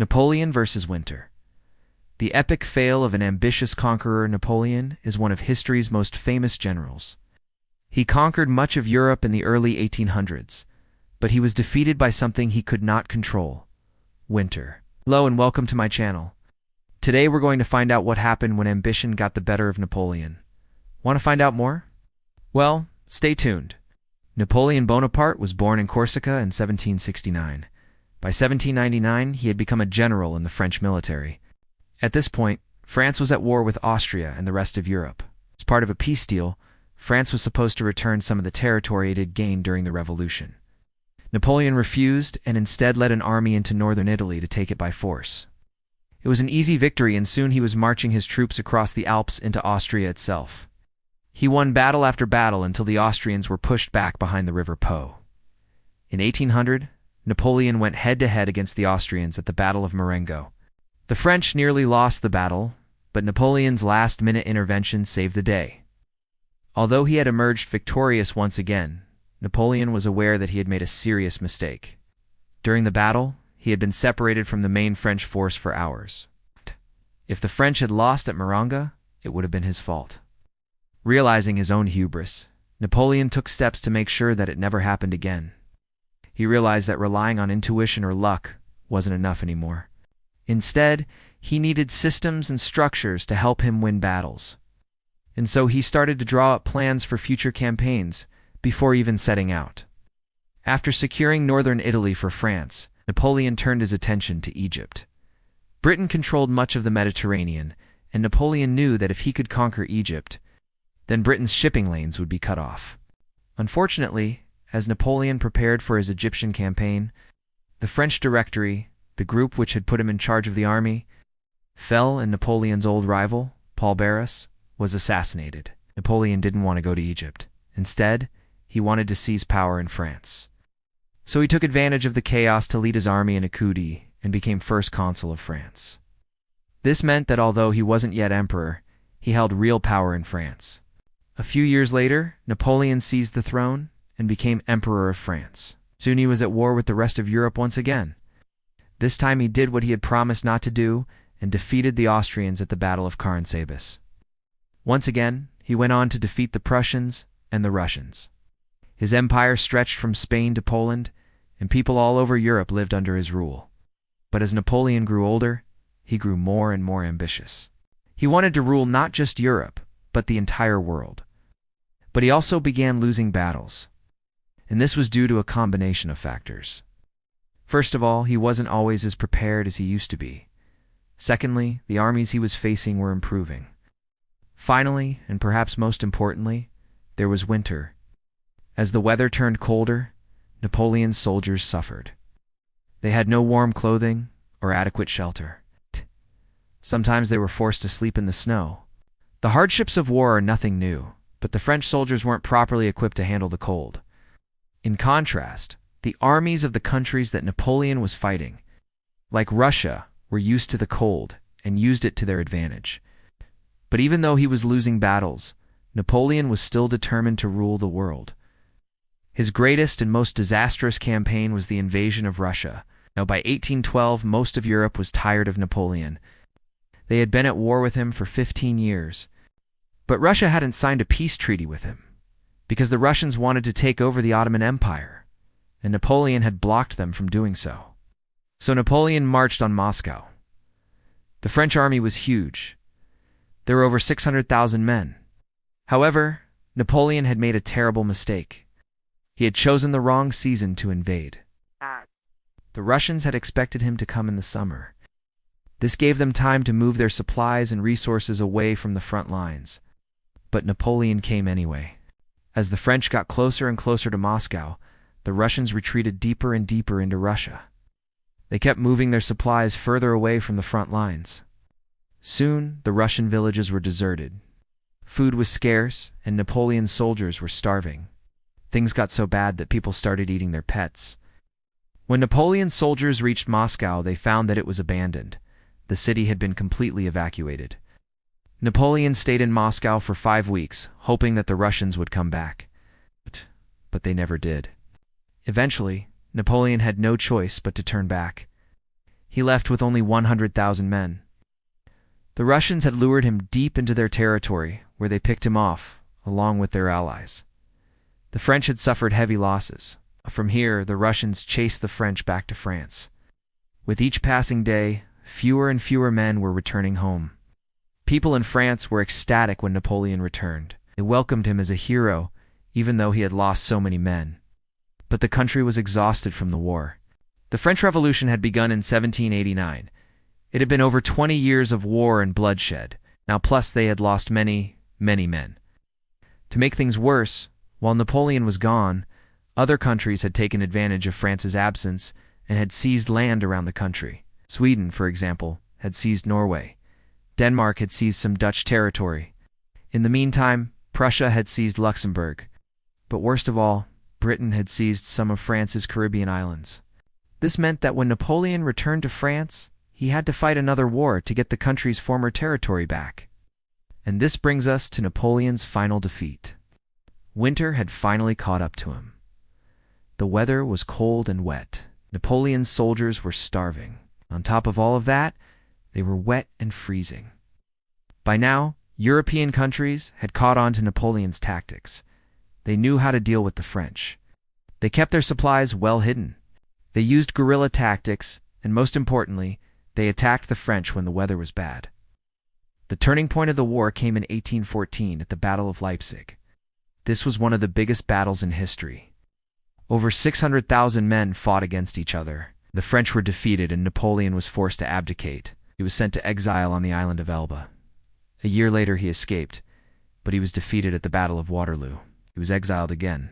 Napoleon versus Winter. The epic fail of an ambitious conqueror, Napoleon is one of history's most famous generals. He conquered much of Europe in the early 1800s, but he was defeated by something he could not control: winter. Hello and welcome to my channel. Today we're going to find out what happened when ambition got the better of Napoleon. Want to find out more? Well, stay tuned. Napoleon Bonaparte was born in Corsica in 1769. By 1799, he had become a general in the French military. At this point, France was at war with Austria and the rest of Europe. As part of a peace deal, France was supposed to return some of the territory it had gained during the Revolution. Napoleon refused and instead led an army into northern Italy to take it by force. It was an easy victory, and soon he was marching his troops across the Alps into Austria itself. He won battle after battle until the Austrians were pushed back behind the river Po. In 1800, Napoleon went head-to-head against the Austrians at the Battle of Marengo. The French nearly lost the battle, but Napoleon's last-minute intervention saved the day. Although he had emerged victorious once again, Napoleon was aware that he had made a serious mistake. During the battle, he had been separated from the main French force for hours. If the French had lost at Marengo, it would have been his fault. Realizing his own hubris, Napoleon took steps to make sure that it never happened again. He realized that relying on intuition or luck wasn't enough anymore. Instead, he needed systems and structures to help him win battles. And so he started to draw up plans for future campaigns before even setting out. After securing northern Italy for France, Napoleon turned his attention to Egypt. Britain controlled much of the Mediterranean, and Napoleon knew that if he could conquer Egypt, then Britain's shipping lanes would be cut off. Unfortunately, as Napoleon prepared for his Egyptian campaign, the French Directory, the group which had put him in charge of the army, fell, and Napoleon's old rival, Paul Barras, was assassinated. Napoleon didn't want to go to Egypt. Instead, he wanted to seize power in France. So he took advantage of the chaos to lead his army in a coup d'etat and became first consul of France. This meant that although he wasn't yet emperor, he held real power in France. A few years later, Napoleon seized the throne and became Emperor of France. Soon he was at war with the rest of Europe once again. This time he did what he had promised not to do and defeated the Austrians at the Battle of Caransebeș. Once again, he went on to defeat the Prussians and the Russians. His empire stretched from Spain to Poland, and people all over Europe lived under his rule. But as Napoleon grew older, he grew more and more ambitious. He wanted to rule not just Europe, but the entire world. But he also began losing battles. And this was due to a combination of factors. First of all, he wasn't always as prepared as he used to be. Secondly, the armies he was facing were improving. Finally, and perhaps most importantly, there was winter. As the weather turned colder, Napoleon's soldiers suffered. They had no warm clothing or adequate shelter. Sometimes they were forced to sleep in the snow. The hardships of war are nothing new, but the French soldiers weren't properly equipped to handle the cold. In contrast, the armies of the countries that Napoleon was fighting, like Russia, were used to the cold and used it to their advantage. But even though he was losing battles, Napoleon was still determined to rule the world. His greatest and most disastrous campaign was the invasion of Russia. Now, by 1812, most of Europe was tired of Napoleon. They had been at war with him for 15 years. But Russia hadn't signed a peace treaty with him, because the Russians wanted to take over the Ottoman Empire, and Napoleon had blocked them from doing so. So Napoleon marched on Moscow. The French army was huge. There were over 600,000 men. However, Napoleon had made a terrible mistake. He had chosen the wrong season to invade. The Russians had expected him to come in the summer. This gave them time to move their supplies and resources away from the front lines. But Napoleon came anyway. As the French got closer and closer to Moscow, the Russians retreated deeper and deeper into Russia. They kept moving their supplies further away from the front lines. Soon, the Russian villages were deserted. Food was scarce, and Napoleon's soldiers were starving. Things got so bad that people started eating their pets. When Napoleon's soldiers reached Moscow, they found that it was abandoned. The city had been completely evacuated. Napoleon stayed in Moscow for 5 weeks, hoping that the Russians would come back. But they never did. Eventually, Napoleon had no choice but to turn back. he left with only 100,000 men. The Russians had lured him deep into their territory, where they picked him off, along with their allies. The French had suffered heavy losses. From here, the Russians chased the French back to France. With each passing day, fewer and fewer men were returning home. People in France were ecstatic when Napoleon returned. They welcomed him as a hero, even though he had lost so many men. But the country was exhausted from the war. The French Revolution had begun in 1789. It had been over 20 years of war and bloodshed. Now plus they had lost many, many men. To make things worse, while Napoleon was gone, other countries had taken advantage of France's absence and had seized land around the country. Sweden, for example, had seized Norway. Denmark had seized some Dutch territory. In the meantime, Prussia had seized Luxembourg. But worst of all, Britain had seized some of France's Caribbean islands. This meant that when Napoleon returned to France, he had to fight another war to get the country's former territory back. And this brings us to Napoleon's final defeat. Winter had finally caught up to him. The weather was cold and wet. Napoleon's soldiers were starving. On top of all of that, they were wet and freezing. By now, European countries had caught on to Napoleon's tactics. They knew how to deal with the French. They kept their supplies well hidden. They used guerrilla tactics, and most importantly, they attacked the French when the weather was bad. The turning point of the war came in 1814 at the Battle of Leipzig. This was one of the biggest battles in history. Over 600,000 men fought against each other. The French were defeated and Napoleon was forced to abdicate. He was sent to exile on the island of Elba. A year later he escaped, but he was defeated at the Battle of Waterloo. He was exiled again,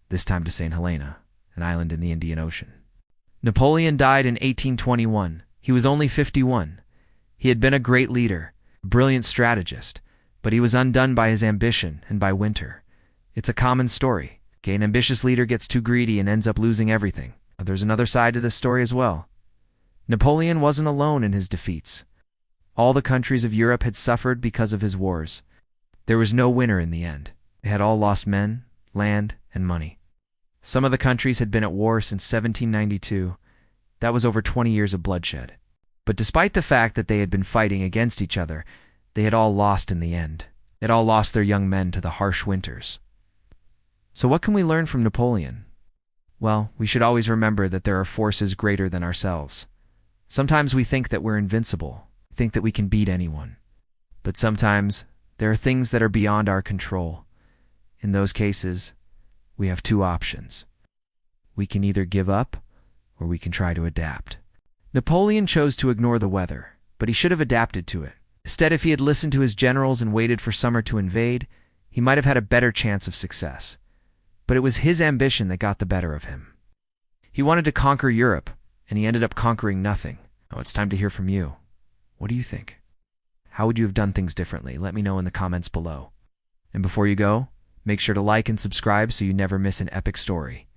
this time to St. Helena, an island in the Indian Ocean. Napoleon died in 1821. He was only 51. He had been a great leader, a brilliant strategist, but he was undone by his ambition and by winter. It's a common story. An ambitious leader gets too greedy and ends up losing everything. There's another side to this story as well. Napoleon wasn't alone in his defeats. All the countries of Europe had suffered because of his wars. There was no winner in the end. They had all lost men, land, and money. Some of the countries had been at war since 1792. That was over 20 years of bloodshed. But despite the fact that they had been fighting against each other, they had all lost in the end. They had all lost their young men to the harsh winters. So what can we learn from Napoleon? Well, we should always remember that there are forces greater than ourselves. Sometimes we think that we're invincible, think that we can beat anyone. But sometimes there are things that are beyond our control. In those cases, we have two options. We can either give up, or we can try to adapt. Napoleon chose to ignore the weather, but he should have adapted to it. Instead, if he had listened to his generals and waited for summer to invade, he might have had a better chance of success. But it was his ambition that got the better of him. He wanted to conquer Europe, and he ended up conquering nothing. Now it's time to hear from you. What do you think? How would you have done things differently? Let me know in the comments below. And before you go, make sure to like and subscribe so you never miss an epic story.